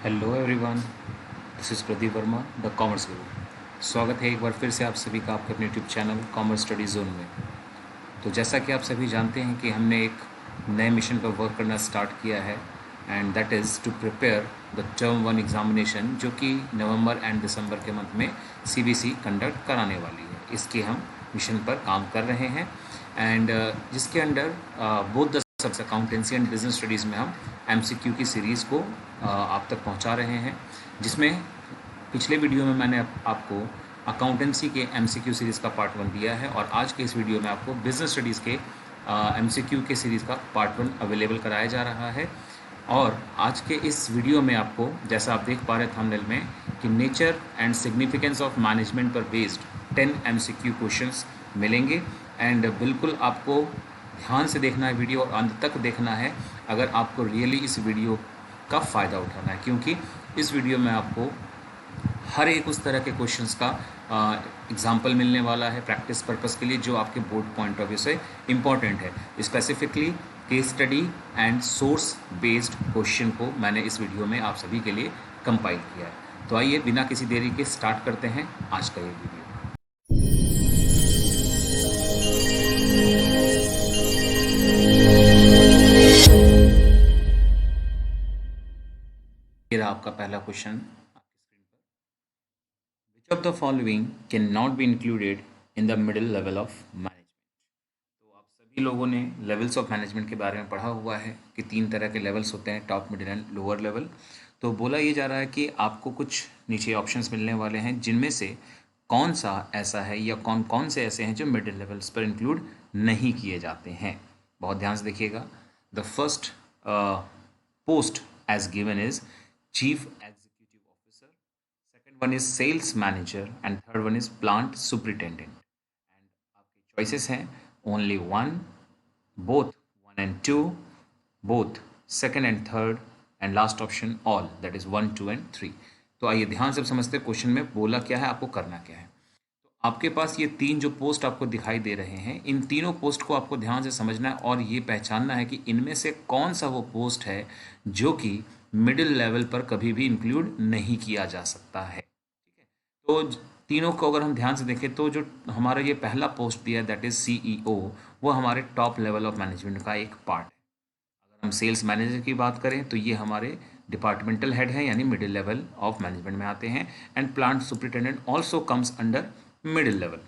Hello everyone, this is Pradeep Verma, the commerce गुरु। स्वागत है एक बार फिर से आप सभी का आपके अपने YouTube channel commerce study zone में। तो जैसा कि आप सभी जानते हैं कि हमने एक नए मिशन पर वर्क करना स्टार्ट किया है, and that is to prepare the term one examination, जो कि नवंबर एंड दिसंबर के मंथ में सीबीसी कंडक्ट कराने वाली है। इसके हम मिशन पर काम कर रहे हैं, एंड जिसके under both the subject accountancy and business studies में हम एमसीक्यू की सीरीज़ को आप तक पहुंचा रहे हैं, जिसमें पिछले वीडियो में मैंने आपको अकाउंटेंसी के एमसीक्यू सीरीज़ का पार्ट 1 दिया है, और आज के इस वीडियो में आपको बिजनेस स्टडीज़ के एमसीक्यू के सीरीज़ का पार्ट 1 अवेलेबल कराया जा रहा है। और आज के इस वीडियो में आपको, जैसा आप देख पा रहे थंबनेल में, कि nature and significance of management पर बेस्ड 10 एमसीक्यू क्वेश्चंस मिलेंगे। एंड बिल्कुल आपको ध्यान से देखना है वीडियो, और अंत तक देखना है अगर आपको रियली इस वीडियो का फ़ायदा उठाना है, क्योंकि इस वीडियो में आपको हर एक उस तरह के क्वेश्चंस का एग्जाम्पल मिलने वाला है प्रैक्टिस पर्पस के लिए, जो आपके बोर्ड पॉइंट ऑफ व्यू से इम्पॉर्टेंट है। Specifically case study and source based question को मैंने इस वीडियो में आप सभी के लिए कंपाइल किया है। तो आइए बिना किसी देरी के स्टार्ट करते हैं आज का ये वीडियो। ये रहा आपका पहला क्वेश्चन आपकी स्क्रीन पर। विच of the following can not be included in the middle level of management. तो आप सभी लोगों ने लेवल्स ऑफ मैनेजमेंट के बारे में पढ़ा हुआ है कि 3 तरह के लेवल्स होते हैं, top, middle and lower level. तो बोला ये जा रहा है कि आपको कुछ नीचे ऑप्शंस मिलने वाले हैं, जिनमें से कौन सा ऐसा है या कौन कौन से ऐसे हैं जो मिडिल लेवल्स पर इंक्लूड नहीं किए जाते हैं। बहुत ध्यान से देखिएगा। The first post as given is Chief Executive Officer, second one is Sales Manager, and third one is Plant Superintendent. And आपके choices हैं only one, both 1 and 2, both second and third, and last option all, that is 1, 2 and 3. तो आइए ध्यान से समझते हैं question में बोला क्या है, आपको करना क्या है। तो आपके पास ये 3 जो पोस्ट आपको दिखाई दे रहे हैं, इन तीनों पोस्ट को आपको ध्यान से समझना है और ये पहचानना है कि इनमें से कौन सा वो पोस्ट है जो कि मिडिल लेवल पर कभी भी इंक्लूड नहीं किया जा सकता है। ठीक है, तो तीनों को अगर हम ध्यान से देखें तो जो हमारा ये पहला पोस्ट दिया है, दैट इज सीईओ, वो हमारे टॉप लेवल ऑफ मैनेजमेंट का एक पार्ट है। अगर हम सेल्स मैनेजर की बात करें तो ये हमारे डिपार्टमेंटल हेड हैं, यानी मिडिल लेवल ऑफ मैनेजमेंट में आते हैं। And plant superintendent also comes under middle level.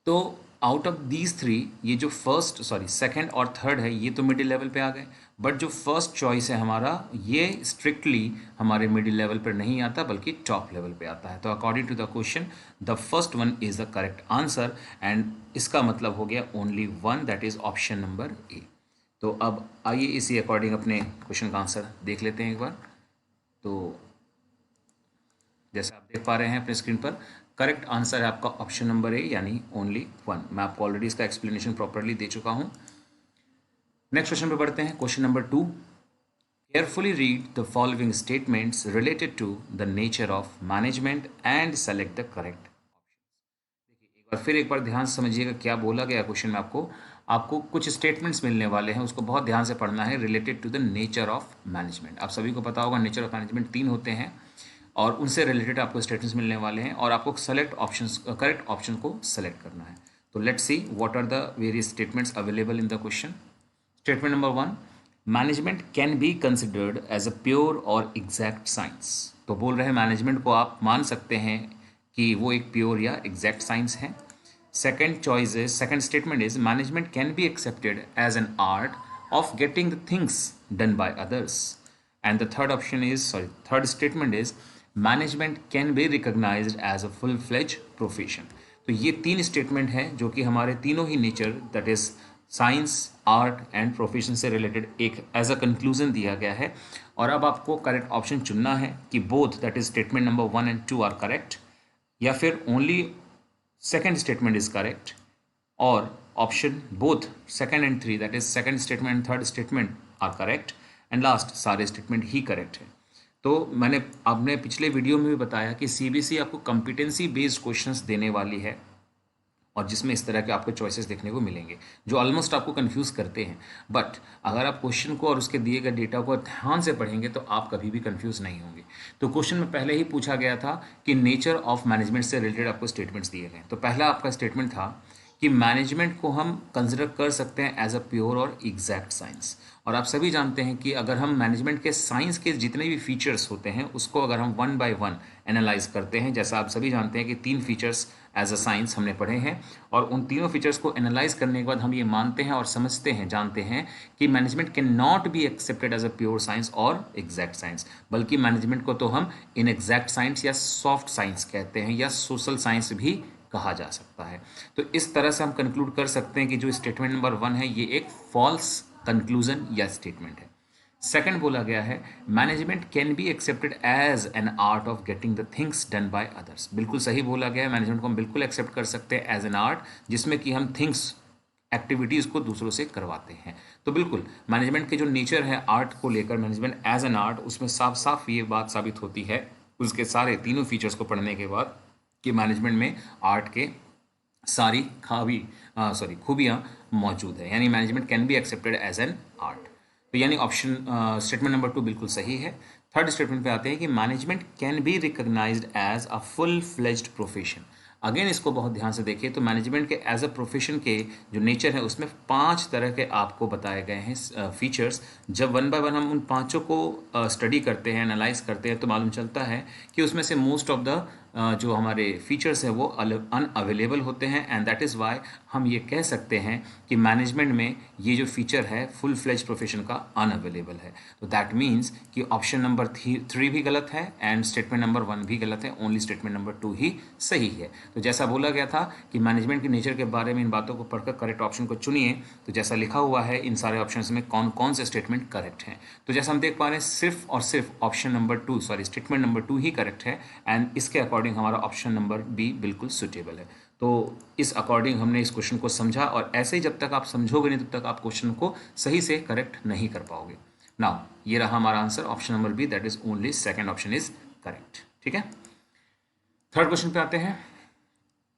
तो आउट ऑफ दीज 3, ये जो सेकंड और थर्ड है, ये तो मिडिल लेवल पे आ गए, बट जो फर्स्ट चॉइस है हमारा, ये स्ट्रिक्टली हमारे मिडिल लेवल पर नहीं आता बल्कि टॉप लेवल पे आता है। तो according to the question, the first one is the correct answer, and इसका मतलब हो गया only one, that is option number A. तो अब आइए इसी अकॉर्डिंग अपने क्वेश्चन का आंसर देख लेते हैं एक बार। तो जैसा आप देख पा रहे हैं अपने स्क्रीन पर, करेक्ट आंसर है आपका ऑप्शन नंबर ए, यानी ओनली वन। मैं आपको ऑलरेडी इसका एक्सप्लेनेशन प्रॉपरली दे चुका हूं। नेक्स्ट क्वेश्चन पे बढ़ते हैं, question number 2। Carefully read the following statements related to the nature of management and select the correct option. देखिए एक बार ध्यान से समझिएगा क्या बोला गया क्वेश्चन में। आपको कुछ स्टेटमेंट्स मिलने वाले हैं, उसको बहुत ध्यान से पढ़ना है, related to the nature of management. आप सभी को पता होगा नेचर ऑफ मैनेजमेंट 3 होते हैं, और उनसे रिलेटेड आपको स्टेटमेंट्स मिलने वाले हैं, और आपको करेक्ट ऑप्शन को सेलेक्ट करना है। तो let's see what are the various statements available in the question. Statement number 1, management can be considered as a pure or exact science. तो बोल रहे हैं मैनेजमेंट को आप मान सकते हैं कि वो एक प्योर या एग्जैक्ट साइंस है। Second statement is management can be accepted as an art of getting the things done by others. And the third statement is management can be recognized as a full fledge profession. तो ये 3 statement हैं जो कि हमारे तीनों ही nature, that is science, art and profession से related एक एज अ कंक्लूजन दिया गया है। और अब आपको करेक्ट ऑप्शन चुनना है कि both, that is statement number 1 and 2 are correct, या फिर only second statement is correct, और option both second and 3, that is second statement and third statement are correct, and last सारे स्टेटमेंट ही correct है। तो मैंने आपने पिछले वीडियो में भी बताया कि सीबीसी आपको कॉम्पिटेंसी बेस्ड क्वेश्चंस देने वाली है, और जिसमें इस तरह के आपको चॉइसेस देखने को मिलेंगे जो ऑलमोस्ट आपको कंफ्यूज करते हैं। बट अगर आप क्वेश्चन को और उसके दिए गए डेटा को ध्यान से पढ़ेंगे तो आप कभी भी कंफ्यूज नहीं होंगे। तो क्वेश्चन में पहले ही पूछा गया था कि नेचर ऑफ मैनेजमेंट से रिलेटेड आपको स्टेटमेंट्स दिए गए। तो पहला आपका स्टेटमेंट था कि मैनेजमेंट को हम कंसिडर कर सकते हैं as a pure or exact science. और आप सभी जानते हैं कि अगर हम मैनेजमेंट के साइंस के जितने भी फीचर्स होते हैं उसको अगर हम वन बाय वन एनालाइज करते हैं, जैसा आप सभी जानते हैं कि 3 फीचर्स एज अ साइंस हमने पढ़े हैं, और उन तीनों फीचर्स को एनालाइज करने के बाद हम ये मानते हैं और समझते हैं, जानते हैं कि management can not be accepted as a pure science or exact science, बल्कि मैनेजमेंट को तो हम इन एग्जैक्ट साइंस या सॉफ्ट साइंस कहते हैं या सोशल साइंस भी कहा जा सकता है। तो इस तरह से हम कंक्लूड कर सकते हैं कि जो स्टेटमेंट नंबर 1 है ये एक फॉल्स कंक्लूजन या स्टेटमेंट है। सेकंड बोला गया है management can be accepted as an art of getting the things done by others. बिल्कुल सही बोला गया है, मैनेजमेंट को हम बिल्कुल एक्सेप्ट कर सकते हैं एज एन आर्ट जिसमें कि हम थिंग्स एक्टिविटीज़ को दूसरों से करवाते हैं। तो बिल्कुल मैनेजमेंट के जो नेचर है आर्ट को लेकर, मैनेजमेंट एज एन आर्ट, उसमें साफ साफ ये बात साबित होती है उसके सारे तीनों फीचर्स को पढ़ने के बाद कि मैनेजमेंट में आर्ट के सारी खूबियाँ मौजूद है, यानी management can be accepted as an art. तो यानी ऑप्शन स्टेटमेंट नंबर 2 बिल्कुल सही है। थर्ड स्टेटमेंट पे आते हैं कि management can be recognized as a full fledged profession. Again इसको बहुत ध्यान से देखिए तो मैनेजमेंट के एज अ प्रोफेशन के जो नेचर है उसमें 5 तरह के आपको बताए गए हैं फीचर्स। जब वन बाय वन हम उन पांचों को स्टडी करते हैं, एनालाइज करते हैं, तो मालूम चलता है कि उसमें से मोस्ट ऑफ द जो हमारे फीचर्स हैं वो अनअवेलेबल होते हैं, एंड दैट इज़ वाई हम ये कह सकते हैं कि मैनेजमेंट में ये जो फीचर है फुल फ्लेज प्रोफेशन का अनअवेलेबल है। तो दैट मीन्स कि ऑप्शन नंबर 3 भी गलत है एंड स्टेटमेंट नंबर 1 भी गलत है, ओनली स्टेटमेंट नंबर 2 ही सही है। तो जैसा बोला गया था कि मैनेजमेंट के नेचर के बारे में इन बातों को पढ़कर करेक्ट ऑप्शन को चुनिए, तो जैसा लिखा हुआ है इन सारे ऑप्शन में कौन कौन से स्टेटमेंट करेक्ट हैं। तो जैसा हम देख पा रहे हैं सिर्फ और सिर्फ ऑप्शन नंबर 2 स्टेटमेंट नंबर 2 ही करेक्ट है, एंड इसके अकॉर्डिंग हमारा ऑप्शन नंबर बी बिल्कुल सुटेबल है। तो इस अकॉर्डिंग हमने इस क्वेश्चन को समझा, और ऐसे ही जब तक आप समझोगे नहीं तब तक आप क्वेश्चन को सही से करेक्ट नहीं कर पाओगे। नाउ ये रहा हमारा answer option number B, that is only second option is correct. ठीक है, थर्ड क्वेश्चन पे आते हैं।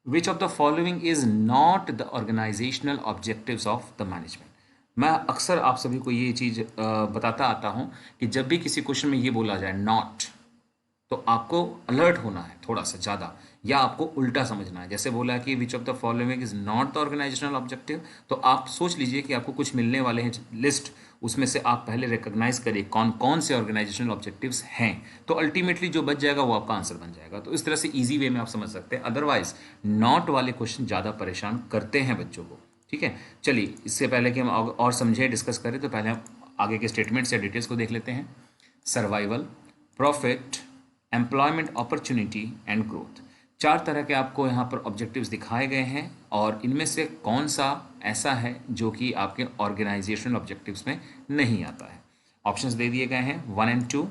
Which of the following is not the organizational objectives of the management. मैं अक्सर आप सभी को ये चीज़ बताता आता हूँ कि जब भी किसी क्वेश्चन में ये बोला जाए नॉट, तो आपको अलर्ट होना है थोड़ा सा ज़्यादा, या आपको उल्टा समझना है। जैसे बोला कि which of the following is not the organizational objective, तो आप सोच लीजिए कि आपको कुछ मिलने वाले हैं लिस्ट, उसमें से आप पहले रिकॉग्नाइज करिए कौन कौन से ऑर्गेनाइजेशनल ऑब्जेक्टिव्स हैं, तो अल्टीमेटली जो बच जाएगा वो आपका आंसर बन जाएगा। तो इस तरह से ईजी वे में आप समझ सकते हैं, अदरवाइज नॉट वाले क्वेश्चन ज़्यादा परेशान करते हैं बच्चों को। ठीक है, चलिए इससे पहले कि हम और समझें, डिस्कस करें, तो पहले हम आगे के स्टेटमेंट्स या डिटेल्स को देख लेते हैं। Survival, profit, employment opportunity and growth, 4 तरह के आपको यहाँ पर ऑब्जेक्टिव्स दिखाए गए हैं, और इनमें से कौन सा ऐसा है जो कि आपके ऑर्गेनाइजेशनल ऑब्जेक्टिव्स में नहीं आता है। ऑप्शंस दे दिए गए हैं 1 and 2,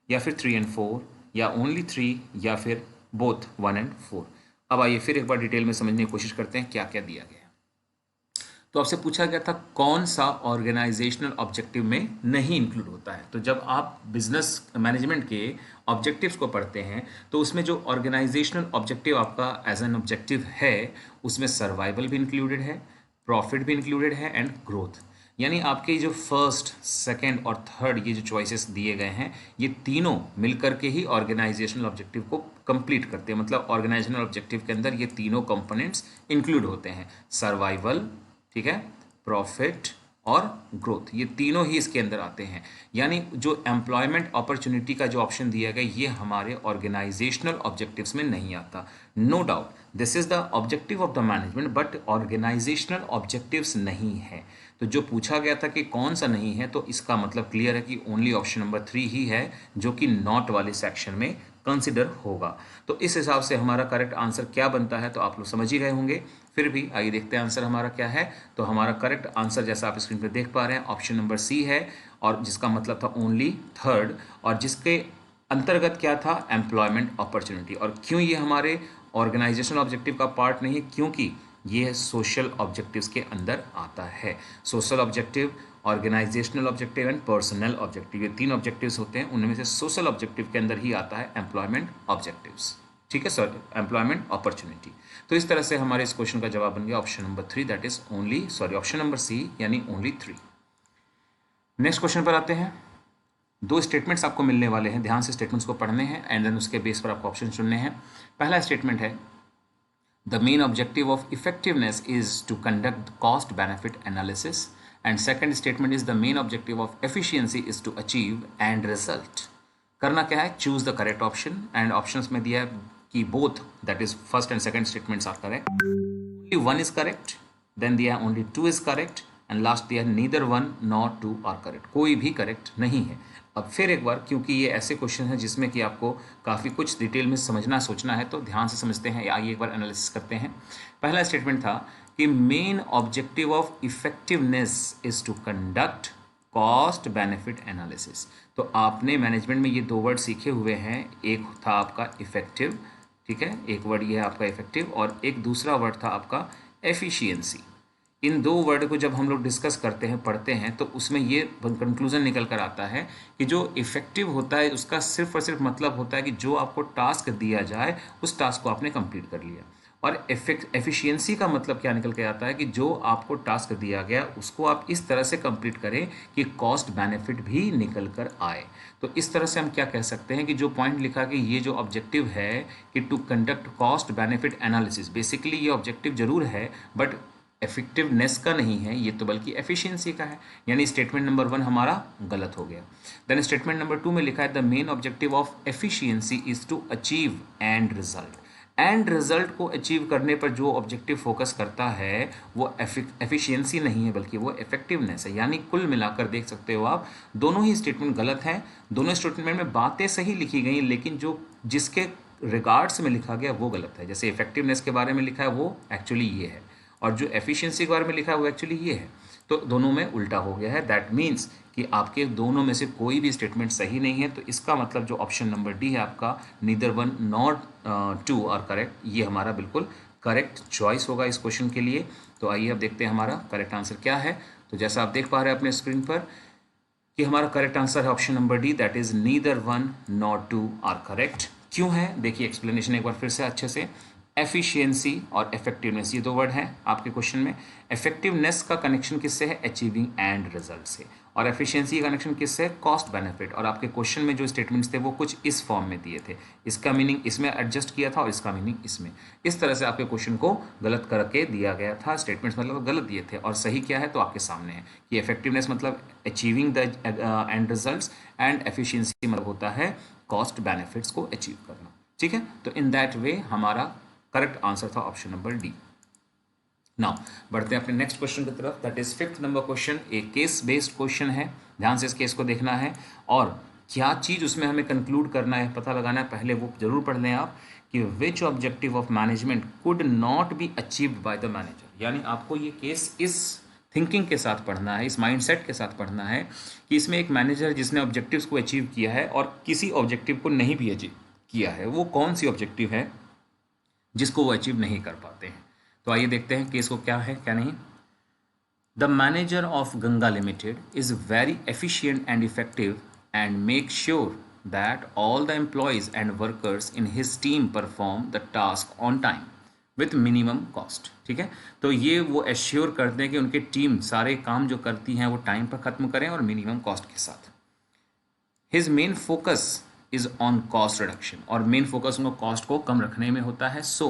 या फिर 3 and 4, या ओनली 3, या फिर बोथ 1 and 4। अब आइए फिर एक बार डिटेल में समझने की कोशिश करते हैं क्या क्या दिया गया है। तो आपसे पूछा गया था कौन सा ऑर्गेनाइजेशनल ऑब्जेक्टिव में नहीं इंक्लूड होता है। तो जब आप बिजनेस मैनेजमेंट के ऑब्जेक्टिव्स को पढ़ते हैं तो उसमें जो ऑर्गेनाइजेशनल ऑब्जेक्टिव आपका एज एन ऑब्जेक्टिव है उसमें सर्वाइवल भी इंक्लूडेड है, प्रॉफिट भी इंक्लूडेड है, एंड ग्रोथ। यानी आपके जो फर्स्ट, सेकंड और थर्ड ये जो चॉइसेस दिए गए हैं ये तीनों मिलकर के ही ऑर्गेनाइजेशनल ऑब्जेक्टिव को कंप्लीट करते हैं। मतलब ऑर्गेनाइजेशनल ऑब्जेक्टिव के अंदर ये तीनों कंपोनेंट्स इंक्लूड होते हैं, सर्वाइवल, ठीक है, प्रॉफिट और ग्रोथ, ये तीनों ही इसके अंदर आते हैं। यानी जो एम्प्लॉयमेंट अपॉर्चुनिटी का जो ऑप्शन दिया गया ये हमारे ऑर्गेनाइजेशनल ऑब्जेक्टिव्स में नहीं आता। No doubt this is the objective of the management, but organizational objectives नहीं है। तो जो पूछा गया था कि कौन सा नहीं है, तो इसका मतलब क्लियर है कि ओनली ऑप्शन नंबर 3 ही है जो कि नॉट वाले सेक्शन में कंसिडर होगा। तो इस हिसाब से हमारा करेक्ट आंसर क्या बनता है तो आप लोग समझ ही गए होंगे। फिर भी आइए देखते हैं आंसर हमारा क्या है। तो हमारा करेक्ट आंसर जैसा आप स्क्रीन पर देख पा रहे हैं ऑप्शन नंबर सी है, और जिसका मतलब था ओनली थर्ड, और जिसके अंतर्गत क्या था, एम्प्लॉयमेंट अपॉर्चुनिटी। और क्यों ये हमारे ऑर्गेनाइजेशनल ऑब्जेक्टिव का पार्ट नहीं है, क्योंकि ये सोशल ऑब्जेक्टिव्स के अंदर आता है। Social objective, organizational objective and personal objective, ये 3 ऑब्जेक्टिव्स होते हैं, उनमें से सोशल ऑब्जेक्टिव के अंदर ही आता है एम्प्लॉयमेंट ऑब्जेक्टिव्स। ठीक है सर, एम्प्लॉयमेंट अपॉर्चुनिटी। तो इस तरह से हमारे इस क्वेश्चन का जवाब बन गया option number 3, that is option number C यानी ओनली 3। नेक्स्ट क्वेश्चन पर आते हैं। दो स्टेटमेंट्स आपको मिलने वाले हैं, ध्यान से स्टेटमेंट्स को पढ़ने हैं एंड देन उसके बेस पर आपको ऑप्शन चुनने हैं। पहला स्टेटमेंट है the main objective of effectiveness is to conduct cost benefit analysis, and second statement is the main objective of efficiency is to achieve end result. करना क्या है, choose the correct option, and options में दिया है कि both that is first and second statements are correct, only one is correct, then दिया है only two is correct, and last दिया है neither one nor two are correct, कोई भी करेक्ट नहीं है। अब फिर एक बार, क्योंकि ये ऐसे क्वेश्चन हैं जिसमें कि आपको काफ़ी कुछ डिटेल में समझना सोचना है, तो ध्यान से समझते हैं, आइए एक बार एनालिसिस करते हैं। पहला स्टेटमेंट था कि main objective of effectiveness is to conduct cost benefit analysis. तो आपने मैनेजमेंट में ये दो वर्ड सीखे हुए हैं, एक था आपका इफेक्टिव, ठीक है, एक वर्ड ये है आपका इफेक्टिव, और एक दूसरा वर्ड था आपका एफिशिएंसी। इन दो वर्ड को जब हम लोग डिस्कस करते हैं, पढ़ते हैं, तो उसमें ये कंक्लूजन निकल कर आता है कि जो इफेक्टिव होता है उसका सिर्फ और सिर्फ मतलब होता है कि जो आपको टास्क दिया जाए उस टास्क को आपने कंप्लीट कर लिया, और एफिशिएंसी का मतलब क्या निकल के आता है कि जो आपको टास्क दिया गया उसको आप इस तरह से कंप्लीट करें कि कॉस्ट बेनिफिट भी निकल कर आए। तो इस तरह से हम क्या कह सकते हैं कि जो पॉइंट लिखा कि ये जो ऑब्जेक्टिव है कि to conduct cost benefit analysis, basically ये ऑब्जेक्टिव जरूर है बट इफेक्टिवनेस का नहीं है ये, तो बल्कि एफिशिएंसी का है, यानी स्टेटमेंट नंबर 1 हमारा गलत हो गया। देन स्टेटमेंट नंबर 2 में लिखा है the main objective of efficiency is to achieve end result. End result को अचीव करने पर जो ऑब्जेक्टिव फोकस करता है वो एफिशिएंसी नहीं है बल्कि वो इफेक्टिवनेस है। यानी कुल मिलाकर देख सकते हो आप, दोनों ही स्टेटमेंट गलत हैं, दोनों स्टेटमेंट में बातें सही लिखी गई लेकिन जो जिसके रिगार्ड्स में लिखा गया वो गलत है। जैसे इफेक्टिवनेस के बारे में लिखा है वो एक्चुअली ये है, और जो एफिशिएंसी के बारे में लिखा है वो एक्चुअली ये है, तो दोनों में उल्टा हो गया है। दैट मीन्स कि आपके दोनों में से कोई भी स्टेटमेंट सही नहीं है, तो इसका मतलब जो ऑप्शन नंबर डी है आपका neither one not two are correct, ये हमारा बिल्कुल करेक्ट चॉइस होगा इस क्वेश्चन के लिए। तो आइए अब देखते हैं हमारा करेक्ट आंसर क्या है। तो जैसा आप देख पा रहे हैं अपने स्क्रीन पर कि हमारा करेक्ट आंसर है option number D, that is neither one nor two are correct. क्यों है, देखिए एक्सप्लेनेशन एक बार फिर से अच्छे से। एफिशिएंसी और इफेक्टिवनेस ये दो वर्ड हैं आपके क्वेश्चन में। इफेक्टिवनेस का कनेक्शन किससे है, अचीविंग एंड रिजल्ट से, और एफिशिएंसी का कनेक्शन किससे है, कॉस्ट बेनिफिट। और आपके क्वेश्चन में जो स्टेटमेंट्स थे वो कुछ इस फॉर्म में दिए थे, इसका मीनिंग इसमें एडजस्ट किया था और इसका मीनिंग इसमें, इस तरह से आपके क्वेश्चन को गलत करके दिया गया था। स्टेटमेंट्स मतलब गलत दिए थे और सही क्या है तो आपके सामने है कि इफेक्टिवनेस मतलब achieving the end results, and efficiency मतलब होता है कॉस्ट बेनिफिट्स को अचीव करना। ठीक है, तो इन दैट वे हमारा करेक्ट आंसर था ऑप्शन नंबर डी। नाउ बढ़ते हैं अपने नेक्स्ट क्वेश्चन की तरफ, that is 5th number question. एक केस बेस्ड क्वेश्चन है, ध्यान से इस केस को देखना है और क्या चीज़ उसमें हमें कंक्लूड करना है, पता लगाना है। पहले वो जरूर पढ़ लें आप कि which objective of management could not be achieved by the manager. यानी आपको ये केस इस थिंकिंग के साथ पढ़ना है, इस माइंडसेट के साथ पढ़ना है कि इसमें एक मैनेजर जिसने ऑब्जेक्टिव्स को अचीव किया है और किसी ऑब्जेक्टिव को नहीं भी अचीव किया है, वो कौन सी ऑब्जेक्टिव है जिसको वो अचीव नहीं कर पाते हैं। तो आइए देखते हैं केस को क्या है क्या नहीं। The manager of Ganga limited is very efficient and effective and make sure that all the employees and workers in his team perform the task on time with minimum cost. ठीक है, तो ये वो एश्योर करते हैं कि उनकी टीम सारे काम जो करती हैं वो टाइम पर खत्म करें और मिनिमम कॉस्ट के साथ। His main focus is on cost reduction, और मेन फोकस उनको कॉस्ट को कम रखने में होता है। So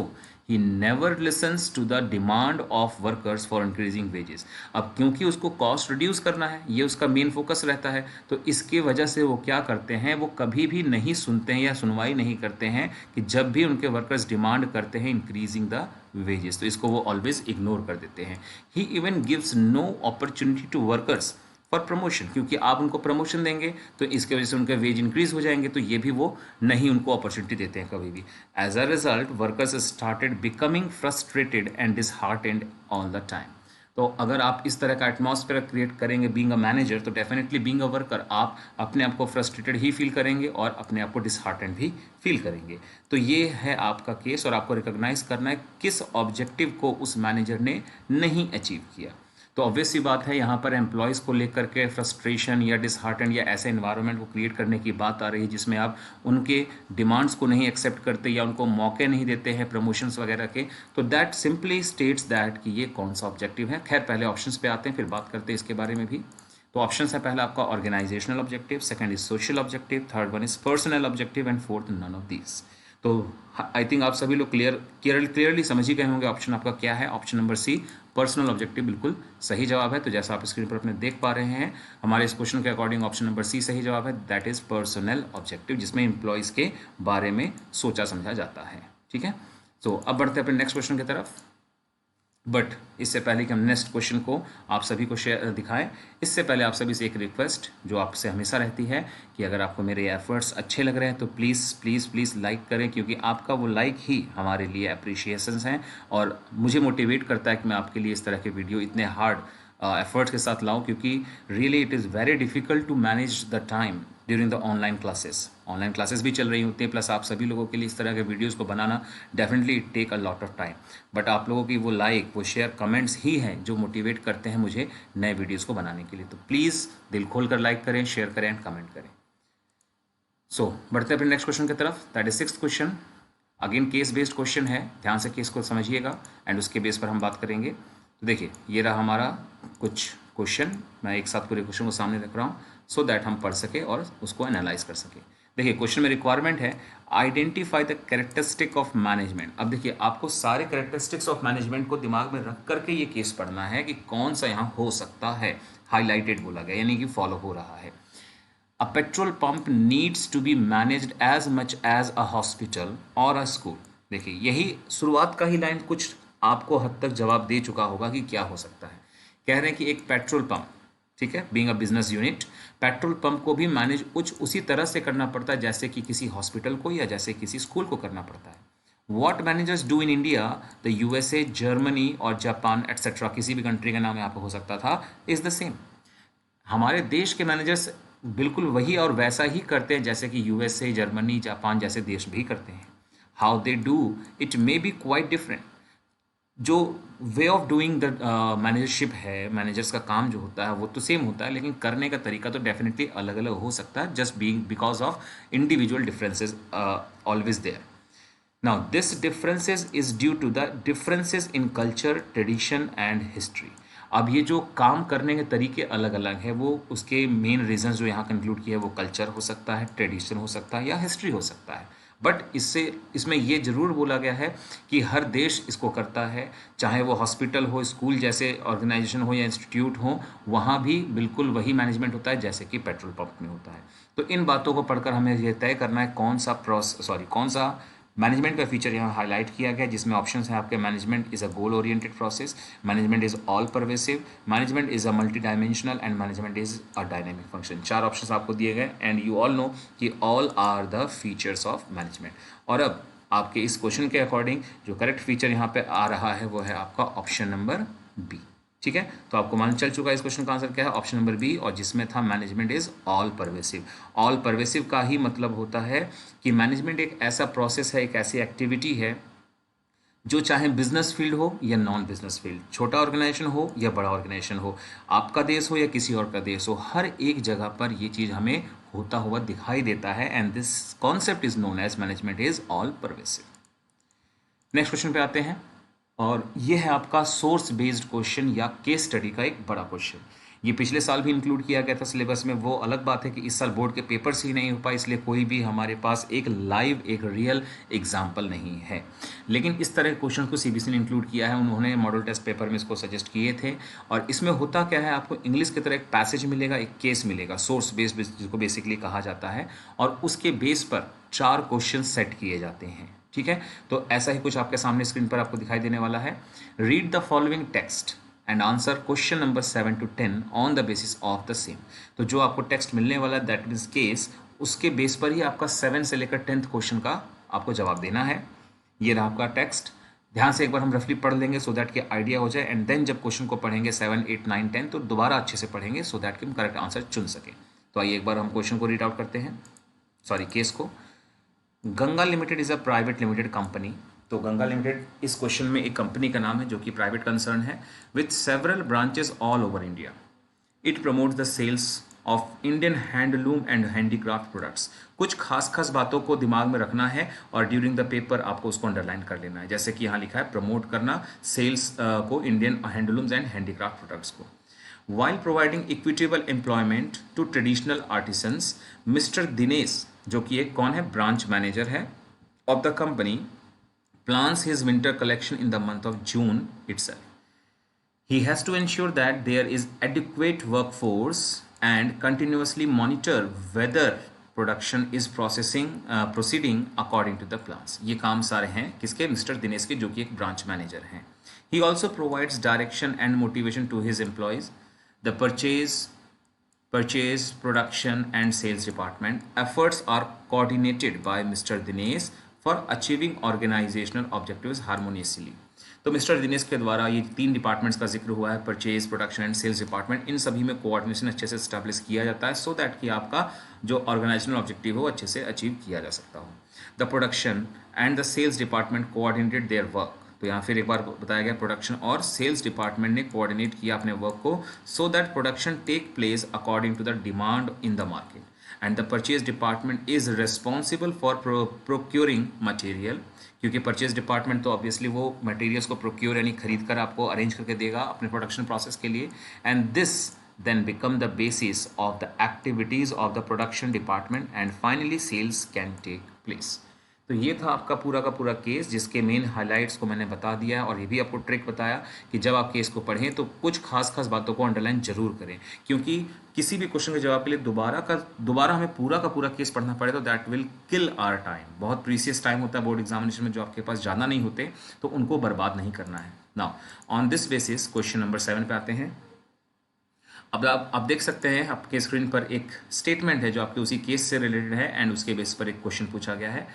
he never listens to the demand of workers for increasing wages. अब क्योंकि उसको कॉस्ट रिड्यूस करना है, ये उसका मेन फोकस रहता है, तो इसकी वजह से वो क्या करते हैं, वो कभी भी नहीं सुनते हैं या सुनवाई नहीं करते हैं कि जब भी उनके वर्कर्स डिमांड करते हैं इंक्रीजिंग द वेजेस, तो इसको वो ऑलवेज इग्नोर कर देते हैं। He even gives no opportunity to workers for promotion, क्योंकि आप उनको प्रमोशन देंगे तो इसके वजह से उनके वेज इंक्रीज हो जाएंगे, तो ये भी वो नहीं उनको अपॉर्चुनिटी देते हैं कभी भी। As a result workers started becoming frustrated and disheartened all the time. तो अगर आप इस तरह का एटमॉस्फेयर क्रिएट करेंगे बीइंग अ मैनेजर, तो डेफिनेटली बीइंग अ वर्कर आप अपने आप को फ्रस्ट्रेटेड ही फील करेंगे और अपने आप को डिसहार्टेंड भी फील करेंगे। तो ये है आपका केस, और आपको रिकॉग्नाइज करना है किस ऑब्जेक्टिव को उस मैनेजर ने नहीं अचीव किया। तो ऑब्वियस सी बात है यहाँ पर एम्प्लॉयज़ को लेकर के फ्रस्ट्रेशन या डिसहार्टन या ऐसे इन्वायरमेंट को क्रिएट करने की बात आ रही है जिसमें आप उनके डिमांड्स को नहीं एक्सेप्ट करते या उनको मौके नहीं देते हैं प्रमोशंस वगैरह के, तो दैट सिंपली स्टेट्स दैट कि ये कौन सा ऑब्जेक्टिव है। खैर पहले ऑप्शंस पे आते हैं, फिर बात करते हैं इसके बारे में भी। तो ऑप्शन है पहला आपका organizational objective, second is social objective, third one is personal objective and fourth none of these. तो आई थिंक आप सभी लोग क्लियरली समझ ही गए होंगे ऑप्शन आपका क्या है। Option number C personal objective बिल्कुल सही जवाब है। तो जैसा आप स्क्रीन पर अपने देख पा रहे हैं हमारे इस क्वेश्चन के अकॉर्डिंग ऑप्शन नंबर सी सही जवाब है, दैट इज पर्सनल ऑब्जेक्टिव, जिसमें एम्प्लॉयज़ के बारे में सोचा समझा जाता है। ठीक है, तो अब बढ़ते हैं अपने नेक्स्ट क्वेश्चन की तरफ। बट इससे पहले कि हम नेक्स्ट क्वेश्चन को आप सभी को शेयर दिखाएं, इससे पहले आप सभी से एक रिक्वेस्ट जो आपसे हमेशा रहती है कि अगर आपको मेरे एफर्ट्स अच्छे लग रहे हैं तो प्लीज़ प्लीज़ प्लीज़ लाइक करें, क्योंकि आपका वो लाइक ही हमारे लिए अप्रिशिएशंस हैं और मुझे मोटिवेट करता है कि मैं आपके लिए इस तरह के वीडियो इतने हार्ड एफर्ट्स के साथ लाऊं, क्योंकि really it is very difficult to manage the time during the online classes भी चल रही होती हैं, प्लस आप सभी लोगों के लिए इस तरह के वीडियोस को बनाना definitely it take a lot of time. But आप लोगों की वो लाइक, वो शेयर, कमेंट्स ही हैं जो मोटिवेट करते हैं मुझे नए वीडियोस को बनाने के लिए। तो प्लीज़ दिल खोल कर लाइक करें, शेयर करें एंड कमेंट करें। सो बढ़ते हैं अपने नेक्स्ट क्वेश्चन की तरफ, that is sixth question. Again case based question है, ध्यान से केस को समझिएगा एंड उसके बेस पर हम बात करेंगे। तो देखिए ये रहा हमारा कुछ क्वेश्चन, मैं एक साथ पूरे क्वेश्चन को सामने रख रहा हूँ सो दैट हम पढ़ सके और उसको एनालाइज कर सके। देखिए क्वेश्चन में रिक्वायरमेंट है identify the characteristic of management. अब देखिए आपको सारे कैरेक्टरिस्टिक्स ऑफ मैनेजमेंट को दिमाग में रख करके ये केस पढ़ना है कि कौन सा यहाँ हो सकता है, हाईलाइटेड बोला गया यानी कि फॉलो हो रहा है। A petrol pump needs to be managed as much as a hospital or a school। देखिए यही शुरुआत का ही लाइन कुछ आपको हद तक जवाब दे चुका होगा कि क्या हो सकता है। कह रहे हैं कि एक पेट्रोल पंप, ठीक है, being a business unit, petrol pump को भी मैनेज कुछ उसी तरह से करना पड़ता है जैसे कि किसी हॉस्पिटल को या जैसे किसी स्कूल को करना पड़ता है। What managers do in India, the USA, Germany और जापान एट्सेट्रा, किसी भी कंट्री का नाम यहाँ पे हो सकता था, इज द सेम। हमारे देश के मैनेजर्स बिल्कुल वही और वैसा ही करते हैं जैसे कि यूएसए, जर्मनी, जापान जैसे देश भी करते हैं। How they do it may be quite different. जो वे ऑफ डूइंग द मैनेजरशिप है, मैनेजर्स का काम जो होता है वो तो सेम होता है, लेकिन करने का तरीका तो डेफिनेटली अलग अलग हो सकता है, just being because of individual differences always there. Now this differences is due to the differences in culture, tradition and history. अब ये जो काम करने के तरीके अलग अलग हैं वो उसके मेन रीजंस जो यहाँ कंक्लूड किया है वो कल्चर हो सकता है, ट्रेडिशन हो सकता है या हिस्ट्री हो सकता है। बट इसमें ये ज़रूर बोला गया है कि हर देश इसको करता है, चाहे वो हॉस्पिटल हो, स्कूल जैसे ऑर्गेनाइजेशन हो या इंस्टीट्यूट हो, वहाँ भी बिल्कुल वही मैनेजमेंट होता है जैसे कि पेट्रोल पंप में होता है। तो इन बातों को पढ़कर हमें ये तय करना है कौन सा मैनेजमेंट का फीचर यहाँ हाईलाइट किया गया, जिसमें ऑप्शंस हैं आपके management is a goal oriented process, management is all pervasive, management is a multi dimensional and management is a dynamic function. चार ऑप्शंस आपको दिए गए एंड यू ऑल नो कि all are the features of management. और अब आपके इस question के अकॉर्डिंग जो करेक्ट फीचर यहाँ पे आ रहा है वो है आपका ऑप्शन नंबर बी। ठीक है, तो आपको मालूम चल चुका है इस क्वेश्चन का आंसर क्या है, ऑप्शन नंबर बी, और जिसमें था management is all pervasive. All pervasive का ही मतलब होता है कि मैनेजमेंट एक ऐसा प्रोसेस है, एक ऐसी एक्टिविटी है जो चाहे बिजनेस फील्ड हो या नॉन बिजनेस फील्ड, छोटा ऑर्गेनाइजेशन हो या बड़ा ऑर्गेनाइजेशन हो, आपका देश हो या किसी और का देश हो, हर एक जगह पर ये चीज़ हमें होता हुआ दिखाई देता है and this concept is known as management is all pervasive. Next question पे आते हैं और ये है आपका सोर्स बेस्ड क्वेश्चन या केस स्टडी का एक बड़ा क्वेश्चन। ये पिछले साल भी इंक्लूड किया गया था सिलेबस में, वो अलग बात है कि इस साल बोर्ड के पेपर्स ही नहीं हो पाए, इसलिए कोई भी हमारे पास एक लाइव, एक रियल एग्जाम्पल नहीं है। लेकिन इस तरह के क्वेश्चन को सीबीएसई ने इंक्लूड किया है, उन्होंने मॉडल टेस्ट पेपर में इसको सजेस्ट किए थे। और इसमें होता क्या है, आपको इंग्लिश की तरह एक पैसेज मिलेगा, एक केस मिलेगा, सोर्स बेस्ड जिसको बेसिकली कहा जाता है, और उसके बेस पर 4 क्वेश्चन सेट किए जाते हैं। ठीक है, तो ऐसा ही कुछ आपके सामने स्क्रीन पर आपको दिखाई देने वाला है। Read the following text and answer question number 7 to 10 on the basis of the same. तो जो आपको टेक्स्ट मिलने वाला है दैट मीन्स केस, उसके बेस पर ही आपका 7 से लेकर 10th क्वेश्चन का आपको जवाब देना है। ये रहा आपका टेक्स्ट, ध्यान से एक बार हम रफली पढ़ लेंगे सो दैट कि आइडिया हो जाए, एंड देन जब क्वेश्चन को पढ़ेंगे 7, 8, 9, 10 तो दोबारा अच्छे से पढ़ेंगे सो दैट कि हम करेक्ट आंसर चुन सकें। तो आइए एक बार हम क्वेश्चन को रीड आउट करते हैं, केस को। Ganga Limited is a private limited company तो गंगा लिमिटेड इस क्वेश्चन में एक कंपनी का नाम है जो कि प्राइवेट कंसर्न है with several branches all over India. It promotes the sales of Indian handloom and handicraft products. कुछ खास खास बातों को दिमाग में रखना है और ड्यूरिंग द पेपर आपको उसको अंडरलाइन कर लेना है. जैसे कि यहाँ लिखा है प्रमोट करना सेल्स को Indian handlooms and handicraft products को. While providing equitable employment to traditional artisans, Mr. Dinesh जो कि एक कौन है ब्रांच मैनेजर है of the company plans his winter collection in the month of June itself. He has to ensure that there is adequate workforce and continuously monitor whether production is proceeding according to the plans. ये काम सारे हैं किसके mister Dinesh के जो कि एक branch manager हैं. He also provides direction and motivation to his employees. The purchase, production and sales department efforts are coordinated by Mr. Dinesh for achieving organizational objectives harmoniously. तो मिस्टर दिनेश के द्वारा ये 3 डिपार्टमेंट्स का जिक्र हुआ है, purchase, production and sales department. इन सभी में कोऑर्डिनेशन अच्छे से स्टैब्लिश किया जाता है सो दैट कि आपका जो ऑर्गेनाइजेशनल ऑब्जेक्टिव हो अच्छे से अचीव किया जा सकता हो. The production and the sales department coordinated their work. तो यहाँ फिर एक बार बताया गया प्रोडक्शन और सेल्स डिपार्टमेंट ने कोऑर्डिनेट किया अपने वर्क को so that production take place according to the demand in the market. And the purchase department is responsible for procuring material. क्योंकि परचेज डिपार्टमेंट तो ऑब्वियसली वो मटेरियल्स को प्रोक्योर यानी खरीद कर आपको अरेंज करके देगा अपने प्रोडक्शन प्रोसेस के लिए. And this then become the basis of the activities of the production department and finally sales can take place. तो ये था आपका पूरा का पूरा केस जिसके मेन हाइलाइट्स को मैंने बता दिया है और ये भी आपको ट्रिक बताया कि जब आप केस को पढ़ें तो कुछ खास खास बातों को अंडरलाइन जरूर करें, क्योंकि किसी भी क्वेश्चन के जवाब के लिए दोबारा हमें पूरा का पूरा केस पढ़ना पड़े तो that will kill our time. बहुत प्रीसियस टाइम होता है बोर्ड एग्जामिनेशन में जो आपके पास ज़्यादा नहीं होते, तो उनको बर्बाद नहीं करना है. Now on this basis question number 7 पे आते हैं. अब आप देख सकते हैं आपके स्क्रीन पर एक स्टेटमेंट है जो आपके उसी केस से रिलेटेड है एंड उसके बेस पर एक क्वेश्चन पूछा गया है.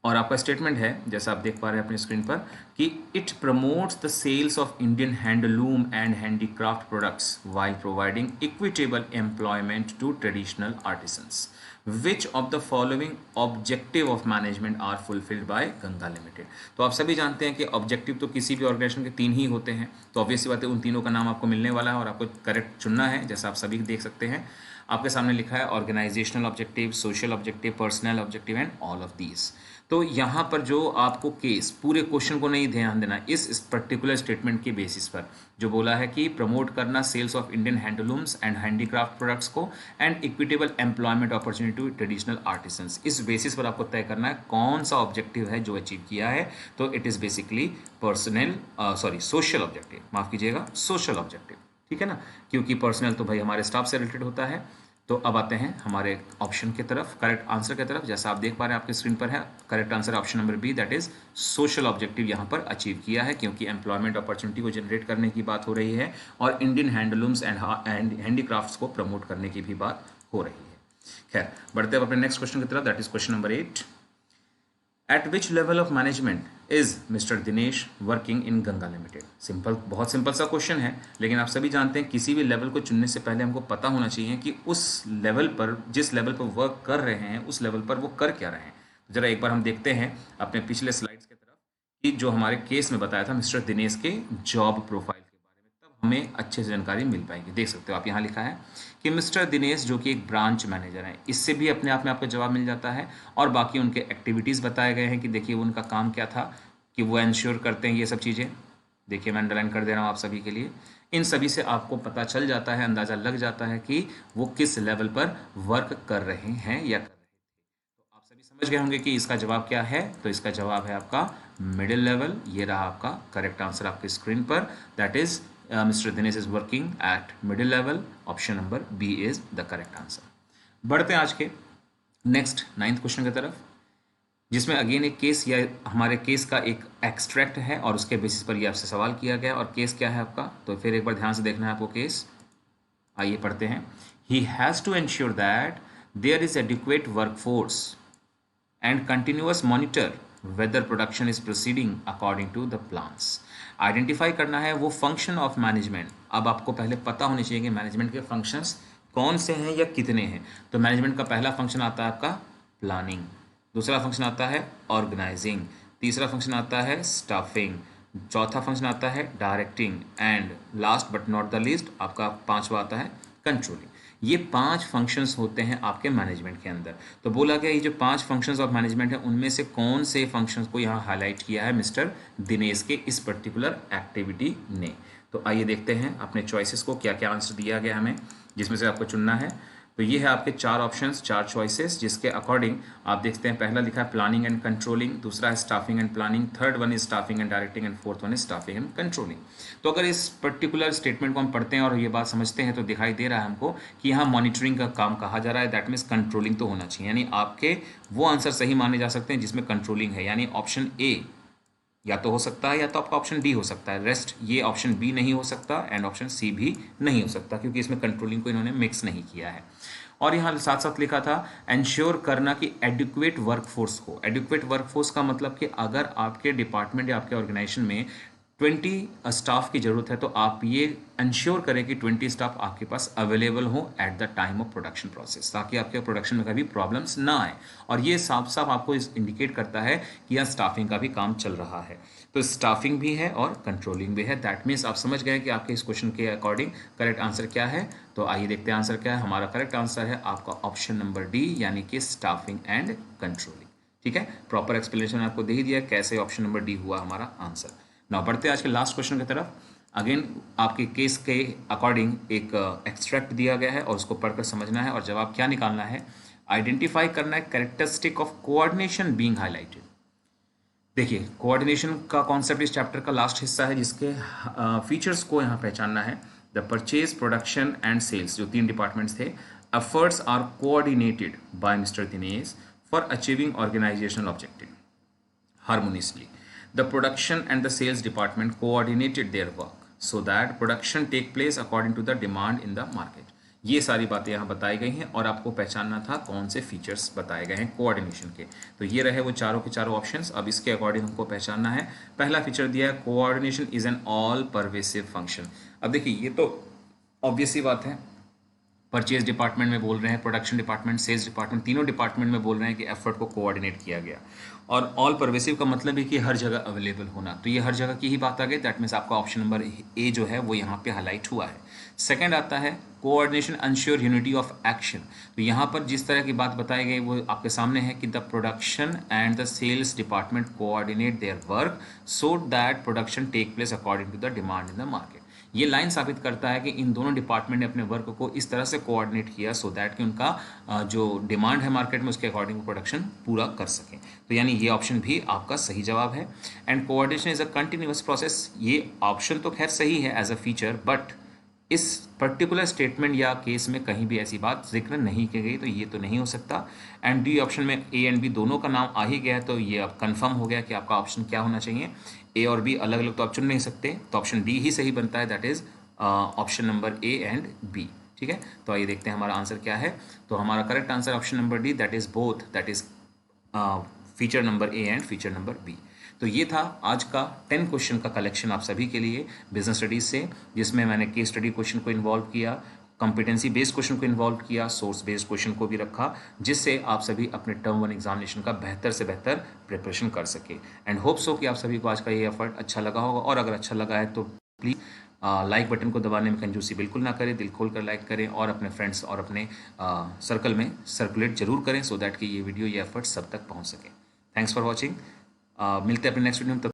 और आपका स्टेटमेंट है जैसा आप देख पा रहे हैं अपनी स्क्रीन पर कि it promotes the sales of Indian handloom and handicraft products while providing equitable employment to traditional artisans. Which of the following objective of management are fulfilled by Ganga limited. तो आप सभी जानते हैं कि ऑब्जेक्टिव तो किसी भी ऑर्गेनाइजेशन के 3 ही होते हैं, तो ऑब्वियसली बात है उन तीनों का नाम आपको मिलने वाला है और आपको करेक्ट चुनना है. जैसा आप सभी देख सकते हैं आपके सामने लिखा है organizational objective, social objective, personal objective and all of these. तो यहाँ पर जो आपको केस पूरे क्वेश्चन को नहीं ध्यान देना, इस पर्टिकुलर स्टेटमेंट के बेसिस पर जो बोला है कि प्रमोट करना sales of Indian handlooms and handicraft products को and equitable employment opportunity to traditional artisans. इस बेसिस पर आपको तय करना है कौन सा ऑब्जेक्टिव है जो अचीव किया है. तो it is basically social objective, माफ़ कीजिएगा सोशल ऑब्जेक्टिव. ठीक है ना, क्योंकि पर्सनल तो भाई हमारे स्टाफ से रिलेटेड होता है. तो अब आते हैं हमारे ऑप्शन की तरफ, करेक्ट आंसर की तरफ. जैसा आप देख पा रहे हैं आपके स्क्रीन पर है correct answer option number B, that is social objective यहाँ पर अचीव किया है, क्योंकि एम्प्लॉयमेंट अपॉर्चुनिटी को जनरेट करने की बात हो रही है और इंडियन हैंडलूम्स एंड हैंडीक्राफ्ट्स को प्रमोट करने की भी बात हो रही है. खैर बढ़ते हैं अपने नेक्स्ट क्वेश्चन की तरफ, that is question number 8. Eight which level of management is mister Dinesh working in Ganga limited. Simple, बहुत सिंपल सा क्वेश्चन है, लेकिन आप सभी जानते हैं किसी भी लेवल को चुनने से पहले हमको पता होना चाहिए कि उस लेवल पर, जिस लेवल पर वर्क कर रहे हैं उस लेवल पर वो कर क्या रहे हैं. जरा एक बार हम देखते हैं अपने पिछले स्लाइड्स की तरफ कि जो हमारे केस में बताया था मिस्टर दिनेश के जॉब प्रोफाइल के बारे में, तब हमें अच्छे से जानकारी मिल पाएगी. देख सकते हो आप यहाँ लिखा है कि मिस्टर दिनेश जो कि एक ब्रांच मैनेजर है, इससे भी अपने आप में आपको जवाब मिल जाता है और बाकी उनके एक्टिविटीज़ बताए गए हैं कि देखिए उनका काम क्या था कि वो इंश्योर करते हैं ये सब चीज़ें. देखिए मैं अंडरलाइन कर दे रहा हूँ आप सभी के लिए. इन सभी से आपको पता चल जाता है, अंदाज़ा लग जाता है कि वो किस लेवल पर वर्क कर रहे हैं या कर रहे थे. तो आप सभी समझ गए होंगे कि इसका जवाब क्या है. तो इसका जवाब है आपका मिडिल लेवल. ये रहा आपका करेक्ट आंसर आपकी स्क्रीन पर, that is Mr. Dinesh is working at middle level. Option number B is the correct answer. बढ़ते हैं आज के नेक्स्ट 9th क्वेश्चन की तरफ, जिसमें अगेन एक केस या हमारे केस का एक एक्सट्रैक्ट है और उसके बेसिस पर ये आपसे सवाल किया गया. और केस क्या है आपका, तो फिर एक बार ध्यान से देखना है आपको केस. आइए पढ़ते हैं. He has to ensure that there is adequate workforce and continuous monitor whether production is proceeding according to the plans. Identify करना है वो फंक्शन ऑफ मैनेजमेंट. अब आपको पहले पता होने चाहिए कि मैनेजमेंट के फंक्शंस कौन से हैं या कितने हैं. तो मैनेजमेंट का पहला फंक्शन आता है आपका प्लानिंग, दूसरा फंक्शन आता है ऑर्गेनाइजिंग, तीसरा फंक्शन आता है स्टाफिंग, चौथा फंक्शन आता है directing, and last but not the least आपका पांचवा आता है कंट्रोलिंग। ये 5 फंक्शंस होते हैं आपके मैनेजमेंट के अंदर। तो बोला गया ये जो 5 फंक्शंस ऑफ मैनेजमेंट है उनमें से कौन से फंक्शंस को यहाँ हाईलाइट किया है मिस्टर दिनेश के इस पर्टिकुलर एक्टिविटी ने। तो आइए देखते हैं अपने चॉइसेस को, क्या क्या आंसर दिया गया हमें जिसमें से आपको चुनना है। तो ये है आपके 4 ऑप्शंस, 4 चॉइसेस, जिसके अकॉर्डिंग आप देखते हैं पहला लिखा है प्लानिंग एंड कंट्रोलिंग, दूसरा है staffing and planning, third one is staffing and directing, and fourth one is staffing and controlling. तो अगर इस पर्टिकुलर स्टेटमेंट को हम पढ़ते हैं और ये बात समझते हैं तो दिखाई दे रहा है हमको कि यहाँ मॉनिटरिंग का काम कहा जा रहा है, दैट मीन्स कंट्रोलिंग तो होना चाहिए, यानी आपके वो आंसर सही माने जा सकते हैं जिसमें कंट्रोलिंग है, यानी ऑप्शन ए या तो हो सकता है या तो आपका ऑप्शन डी हो सकता है। रेस्ट ये ऑप्शन बी नहीं हो सकता एंड ऑप्शन सी भी नहीं हो सकता, क्योंकि इसमें कंट्रोलिंग को इन्होंने मिक्स नहीं किया है। और यहाँ साथ साथ लिखा था एंश्योर करना कि एडिक्वेट वर्कफोर्स को, एडिक्वेट वर्कफोर्स का मतलब कि अगर आपके डिपार्टमेंट या आपके ऑर्गेनाइजेशन में 20 स्टाफ की ज़रूरत है तो आप ये इंश्योर करें कि 20 स्टाफ आपके पास अवेलेबल हो at the time of production process, ताकि आपके प्रोडक्शन में कभी प्रॉब्लम्स ना आए। और ये साफ साफ आपको इंडिकेट करता है कि यहाँ स्टाफिंग का भी काम चल रहा है। तो स्टाफिंग भी है और कंट्रोलिंग भी है, दैट मीन्स आप समझ गए कि आपके इस क्वेश्चन के अकॉर्डिंग करेक्ट आंसर क्या है। तो आइए देखते हैं आंसर क्या है। हमारा करेक्ट आंसर है आपका ऑप्शन नंबर डी, यानी कि स्टाफिंग एंड कंट्रोलिंग। ठीक है, प्रॉपर एक्सप्लेनेशन आपको दे ही दिया कैसे ऑप्शन नंबर डी हुआ हमारा आंसर। ना बढ़ते हैं आज के लास्ट क्वेश्चन की तरफ। अगेन आपके केस के अकॉर्डिंग एक एक्सट्रैक्ट दिया गया है और उसको पढ़कर समझना है और जवाब क्या निकालना है। आइडेंटिफाई करना है characteristic of coordination being highlighted. देखिए, कोऑर्डिनेशन का कॉन्सेप्ट इस चैप्टर का लास्ट हिस्सा है, जिसके फीचर्स को यहाँ पहचानना है। The purchase, production and sales, जो 3 डिपार्टमेंट्स थे, efforts are coordinated by mister Dinesh for achieving organizational objective harmoniously. The production and the sales department coordinated their work so that production take place according to the demand in the market. ये सारी बातें यहाँ बताई गई हैं और आपको पहचानना था कौन से फीचर्स बताए गए हैं कोऑर्डिनेशन के। तो ये रहे वो चारों के चारों ऑप्शंस। अब इसके अकॉर्डिंग हमको पहचानना है। पहला फीचर दिया है coordination is an all pervasive function. अब देखिए, ये तो ऑब्वियस ही बात है, परचेज डिपार्टमेंट में बोल रहे हैं, प्रोडक्शन डिपार्टमेंट, सेल्स डिपार्टमेंट, तीनों डिपार्टमेंट में बोल रहे हैं कि एफर्ट को कोऑर्डिनेट किया गया। और ऑल परवेसिव का मतलब है कि हर जगह अवेलेबल होना, तो ये हर जगह की ही बात आ गई। दैट मीन्स आपका ऑप्शन नंबर ए जो है वो यहाँ पे हाईलाइट हुआ है। सेकंड आता है कोऑर्डिनेशन अंश्योर यूनिटी ऑफ एक्शन। तो यहाँ पर जिस तरह की बात बताई गई वो आपके सामने है कि the production and the sales department coordinate their work so that production take place according to the demand in the market. ये लाइन साबित करता है कि इन दोनों डिपार्टमेंट ने अपने वर्क को इस तरह से कोऑर्डिनेट किया सो दैट कि उनका जो डिमांड है मार्केट में उसके अकॉर्डिंग प्रोडक्शन पूरा कर सकें। तो यानी ये ऑप्शन भी आपका सही जवाब है। And coordination is a continuous process, ये ऑप्शन तो खैर सही है एज अ फीचर, बट इस पर्टिकुलर स्टेटमेंट या केस में कहीं भी ऐसी बात जिक्र नहीं की गई, तो ये तो नहीं हो सकता। एंड डी ऑप्शन में ए एंड बी दोनों का नाम आ ही गया है, तो ये अब कंफर्म हो गया कि आपका ऑप्शन क्या होना चाहिए। ए और बी अलग अलग तो आप चुन नहीं सकते, तो ऑप्शन डी ही सही बनता है, that is option number A and B. ठीक है, तो आइए देखते हैं हमारा आंसर क्या है। तो हमारा correct answer option number D, that is both, that is feature number A and feature number B. तो ये था आज का 10 क्वेश्चन का कलेक्शन आप सभी के लिए बिजनेस स्टडीज से, जिसमें मैंने केस स्टडी क्वेश्चन को इन्वॉल्व किया, कॉम्पिटेंसी बेस्ड क्वेश्चन को इन्वॉल्व किया, सोर्स बेस्ड क्वेश्चन को भी रखा, जिससे आप सभी अपने टर्म 1 एग्जामिनेशन का बेहतर से बेहतर प्रिपरेशन कर सके। एंड होप्स हो कि आप सभी को आज का ये एफर्ट अच्छा लगा होगा, और अगर अच्छा लगा है तो प्लीज़ लाइक बटन को दबाने में कंजूसी बिल्कुल ना करें, दिल खोल कर लाइक करें और अपने फ्रेंड्स और अपने सर्कल में सर्कुलेट जरूर करें सो दैट कि ये वीडियो, ये एफर्ट सब तक पहुँच सके। Thanks for watching. मिलते हैं अपने नेक्स्ट वीडियो में।